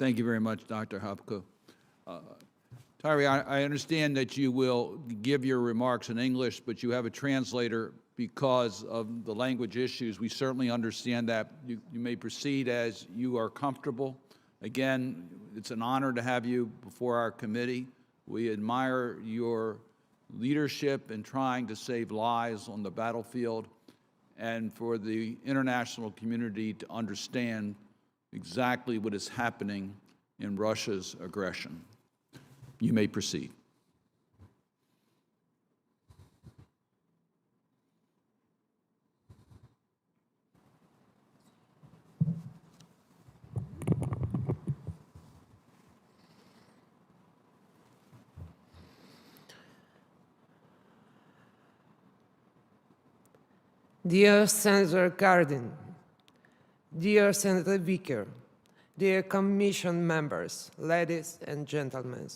Thank you very much, Dr. Hopko. Taira, I understand that you will give your remarks in English, but you have a translator because of the language issues. We certainly understand that. You may proceed as you are comfortable. Again, it's an honor to have you before our committee. We admire your leadership in trying to save lives on the battlefield and for the international community to understand exactly what is happening in Russia's aggression. You may proceed. Dear Senator Cardin, dear Senator Vicker, dear Commission members, ladies and gentlemen,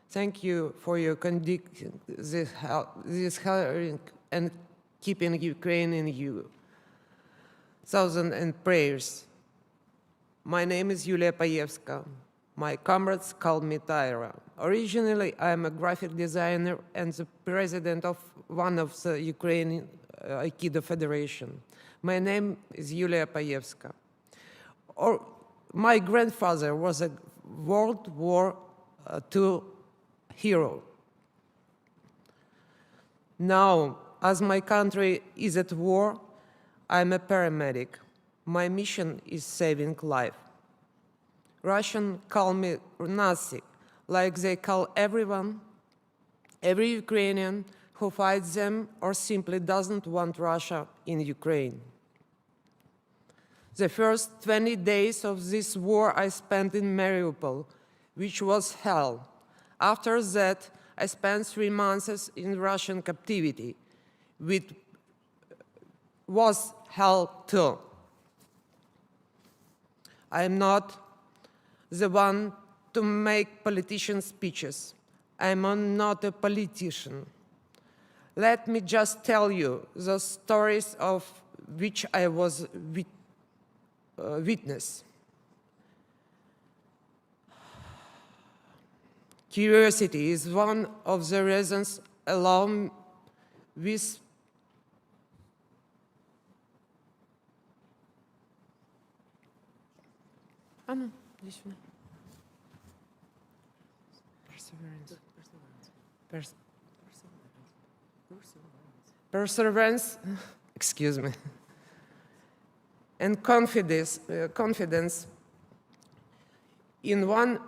thank you for your conducting this hearing and keeping Ukraine in you. Thousands and prayers. My name is Yulia Payevska. My comrades call me Taira. Originally, I am a graphic designer and the president of one of the Ukrainian Aikido Federation. My name is Yulia Payevska. My grandfather was a World War II hero. Now, as my country is at war, I'm a paramedic. My mission is saving life. Russians call me Nazi, like they call everyone, every Ukrainian who fights them or simply doesn't want Russia in Ukraine. The first 20 days of this war I spent in Mariupol, which was hell. After that, I spent 3 months in Russian captivity, which was hell too. I am not the one to make politician speeches. I am not a politician. Let me just tell you the stories of which I was witness. Curiosity is one of the reasons along with perseverance, excuse me, and confidence in one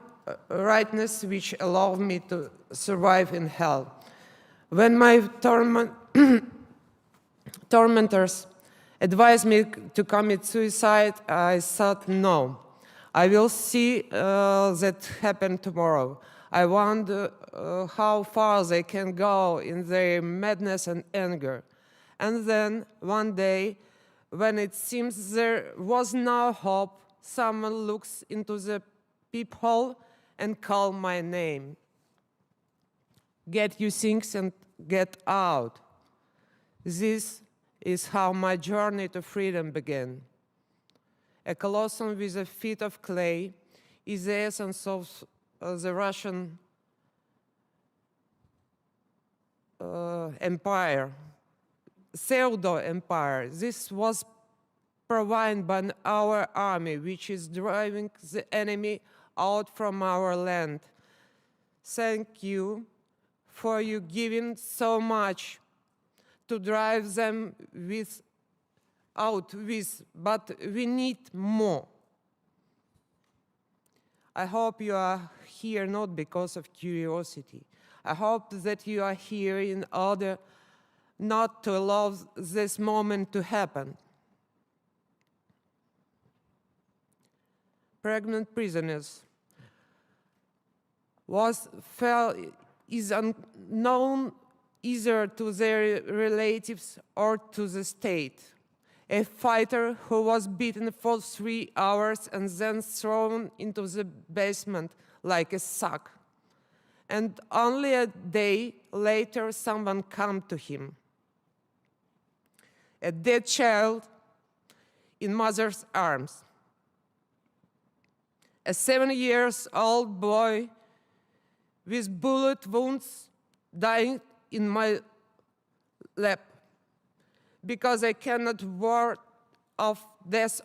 rightness which allowed me to survive in hell. When my tormentors advised me to commit suicide, I thought, no, I will see that happen tomorrow. I wonder how far they can go in their madness and anger. And then one day, when it seems there was no hope, someone looks into the peephole and calls my name. Get your things and get out. This is how my journey to freedom began. A colossus with a feet of clay is the essence of the Russian empire, pseudo-empire. This was provided by our army, which is driving the enemy out from our land. Thank you for you giving so much to drive them out with, but we need more. I hope you are here not because of curiosity. I hope that you are here in order not to allow this moment to happen. Pregnant prisoners is unknown either to their relatives or to the state. A fighter who was beaten for 3 hours and then thrown into the basement like a sack. And only a day later, someone came to him. A dead child in mother's arms. A 7-year-old boy with bullet wounds dying in my lap because I cannot ward off death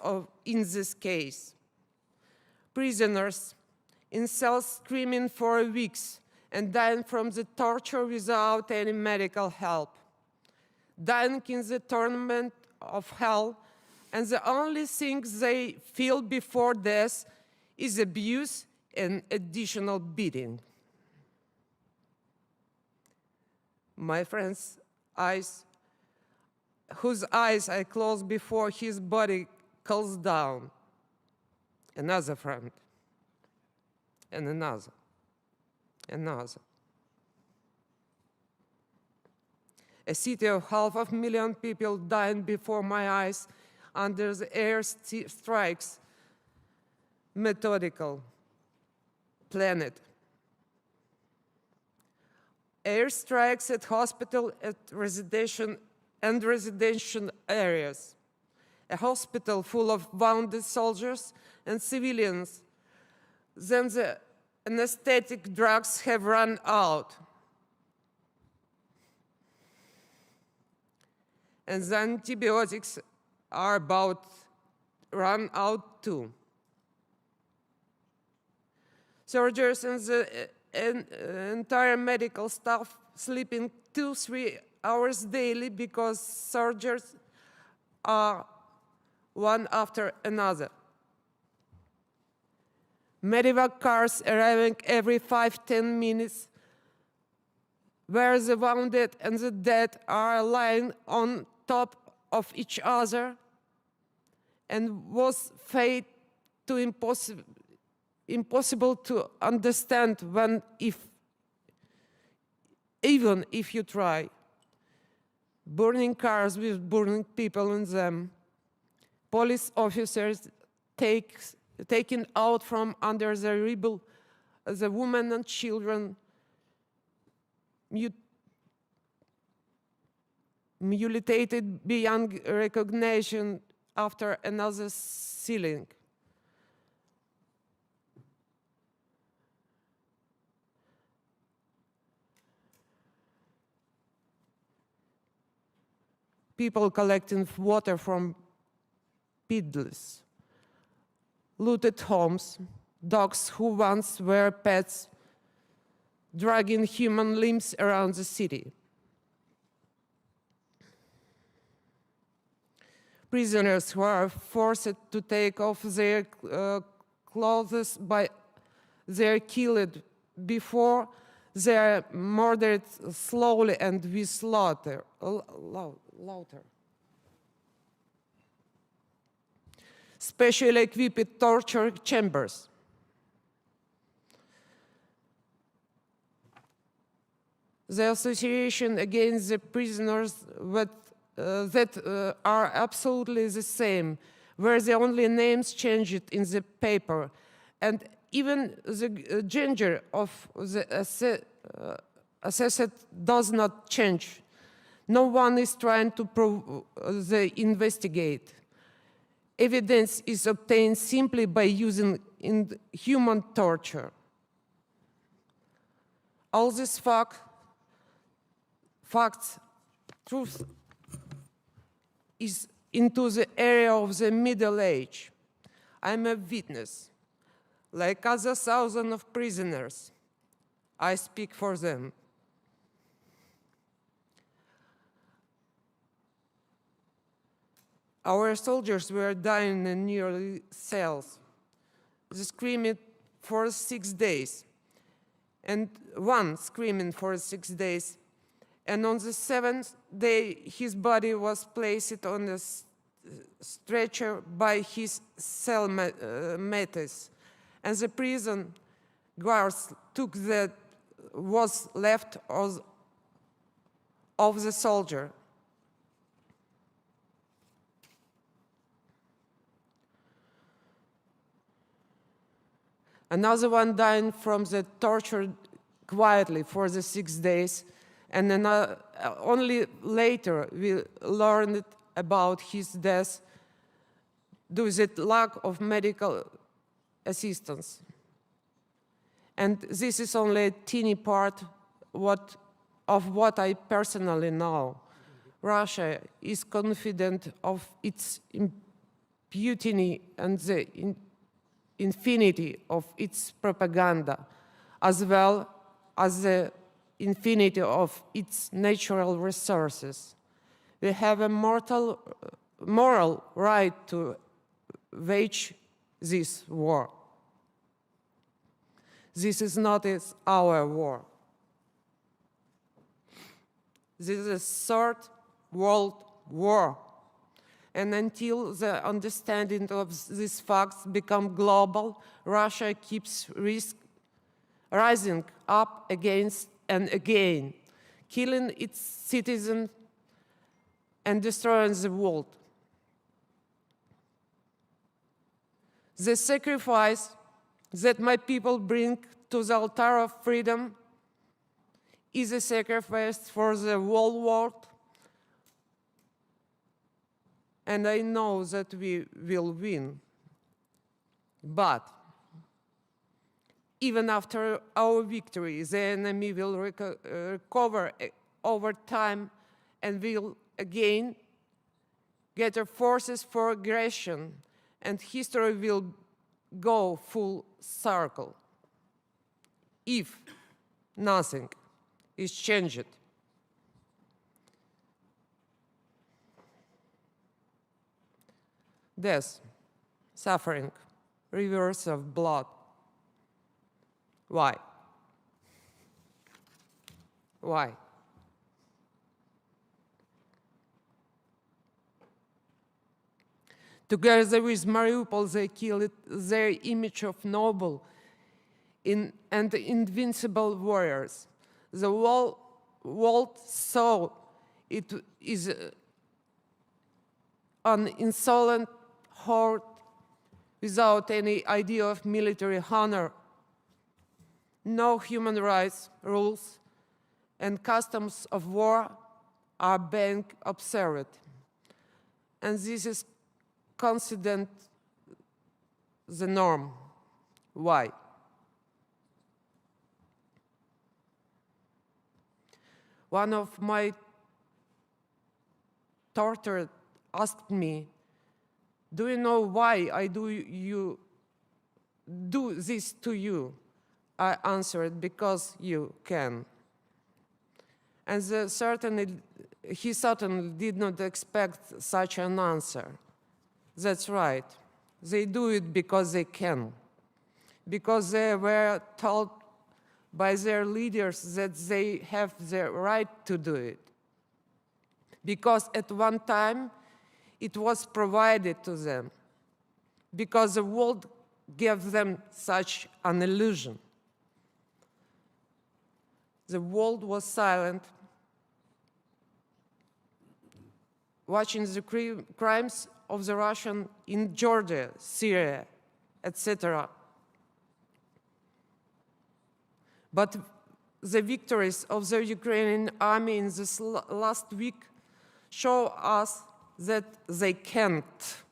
in this case. Prisoners in cells screaming for weeks and dying from the torture without any medical help. Dying in the torment of hell, and the only thing they feel before death is abuse and additional beating. My friend's eyes, whose eyes I closed before his body cools down. Another friend, and another. A city of 500,000 people dying before my eyes under the air strikes methodical planet. Air strikes at hospital, at residential areas. A hospital full of wounded soldiers and civilians. Then the anesthetic drugs have run out. And the antibiotics are about run out too. Soldiers and the entire medical staff sleeping 2-3 hours daily because soldiers are one after another. Medevac cars arriving every 5-10 minutes, where the wounded and the dead are lying on top of each other, and was fate too impossible to understand even if you try. Burning cars with burning people in them. Police officers taken out from under the rubble, the women and children, mutilated beyond recognition after another ceiling. People collecting water from piddles, looted homes, dogs who once were pets, dragging human limbs around the city. Prisoners who are forced to take off their clothes by their killed before they are murdered slowly and with slaughter. Specially equipped torture chambers. The association against the prisoners that are absolutely the same, where the only names changed in the paper, and even the gender of the assessed does not change. No one is trying to investigate. Evidence is obtained simply by using human torture. All these facts, truth, is into the area of the Middle Age. I'm a witness. Like other thousands of prisoners, I speak for them. Our soldiers were dying in nearly cells. They screamed for 6 days, and one screaming for 6 days. And on the 7th day, his body was placed on a stretcher by his cellmates, and the prison guards took what was left of the soldier. Another one died from the torture quietly for the 6 days, and then, only later we learned about his death due to the lack of medical assistance. And this is only a teeny part of what I personally know. Russia is confident of its impunity and the infinity of its propaganda, as well as the infinity of its natural resources. We have a moral right to wage this war. This is not our war. This is a third world war. And until the understanding of these facts become global, Russia keeps rising up against and again, killing its citizens and destroying the world. The sacrifice that my people bring to the altar of freedom is a sacrifice for the whole world, and I know that we will win. But even after our victory, the enemy will recover over time and will again gather forces for aggression, and history will go full circle if nothing is changed. Death, suffering, rivers of blood. Why? Why? Together with Mariupol, they killed their image of noble and invincible warriors. The whole world saw it is an insolent horde without any idea of military honor. No human rights, rules, and customs of war are being observed. And this is considered the norm. Why? One of my tortured asked me, "Do you know why I do this to you?" I answered, "Because you can." And he certainly did not expect such an answer. That's right. They do it because they can. Because they were told by their leaders that they have the right to do it. Because at one time it was provided to them. Because the world gave them such an illusion. The world was silent, watching the crimes of the Russians in Georgia, Syria, etc. But the victories of the Ukrainian army in this last week show us that they can't.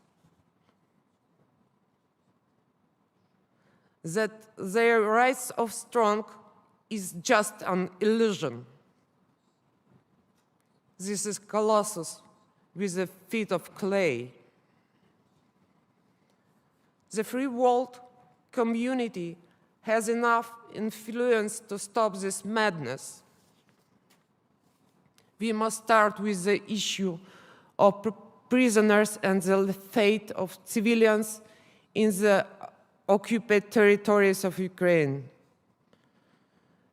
That their rise of strength is just an illusion. This is Colossus with the feet of clay. The free world community has enough influence to stop this madness. We must start with the issue of prisoners and the fate of civilians in the occupied territories of Ukraine.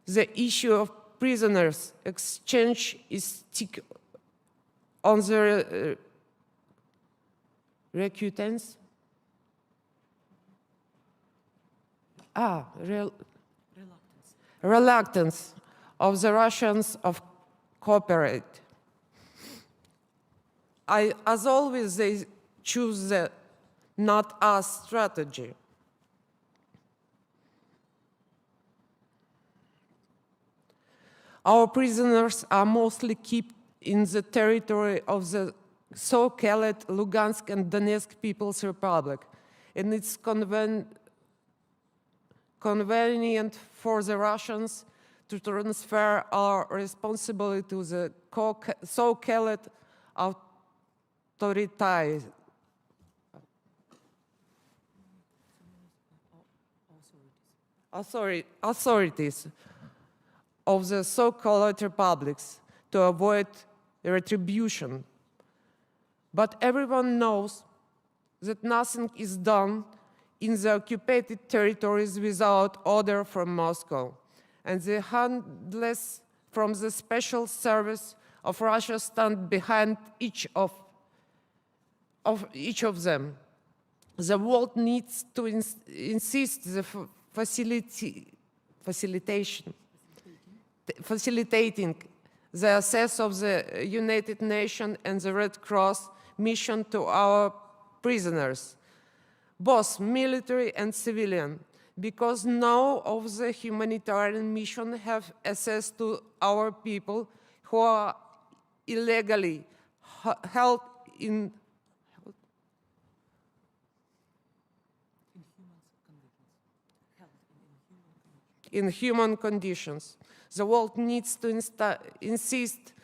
The issue of prisoners exchange is still on the reluctance of the Russians of cooperate. As always, they choose the not us strategy. Our prisoners are mostly kept in the territory of the so-called Lugansk and Donetsk People's Republic, and its convenient for the Russians to transfer our responsibility to the so-called authorities of the so-called republics to avoid retribution. But everyone knows that nothing is done in the occupied territories without order from Moscow, and the handlers from the special service of Russia stand behind each of them. The world needs to insist the facilitating the access of the United Nations and the Red Cross mission to our prisoners, both military and civilian, because none of the humanitarian mission have access to our people who are illegally held in inhuman conditions. The world needs to insist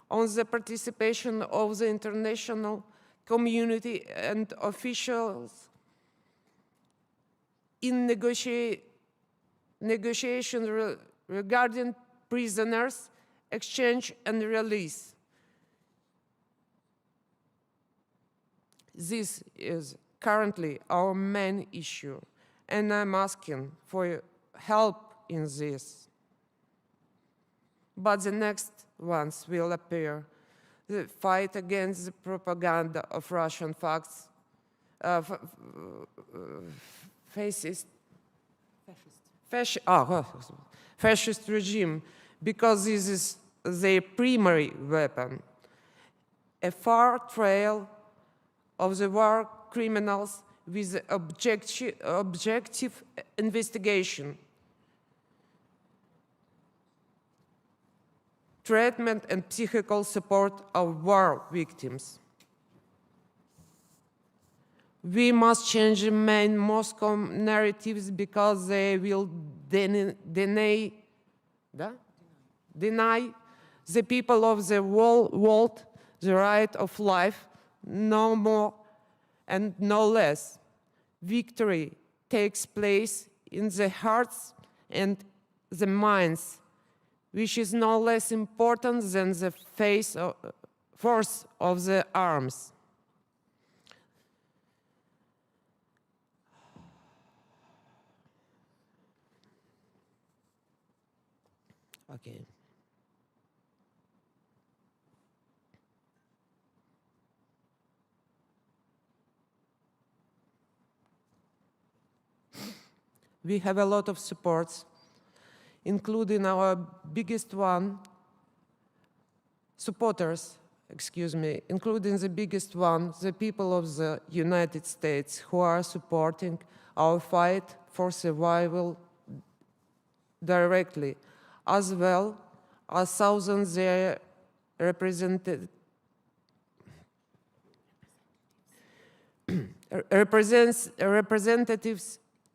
on the participation of the international community and officials in negotiations regarding prisoners, exchange and release. This is currently our main issue, and I'm asking for help in this. But the next ones will appear. The fight against the propaganda of Russian facts, fascist regime, because this is their primary weapon. A fair trial of the war criminals with objective investigation, treatment and psychical support of war victims. We must change the main Moscow narratives because they will deny the people of the whole world the right of life, no more and no less. Victory takes place in the hearts and the minds, which is no less important than the force of the arms. Okay. We have a lot of supports, including our biggest one, including the biggest one, the people of the United States, who are supporting our fight for survival directly, as well as thousands their representatives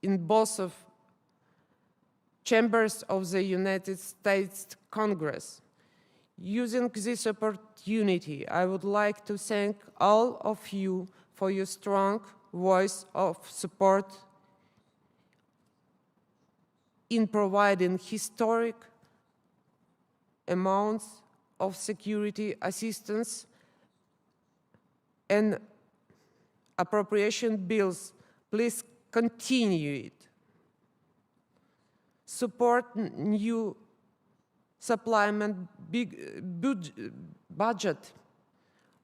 in both of chambers of the United States Congress. Using this opportunity, I would like to thank all of you for your strong voice of support in providing historic amounts of security assistance and appropriation bills. Please continue it. Support new supplement budget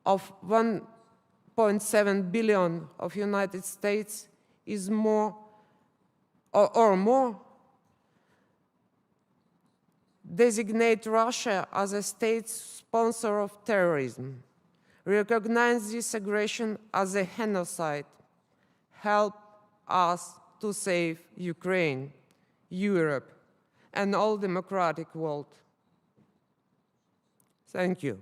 of 1.7 billion of United States is more or more. Designate Russia as a state sponsor of terrorism. Recognize this aggression as a genocide. Help us to save Ukraine, Europe, and all democratic world. Thank you.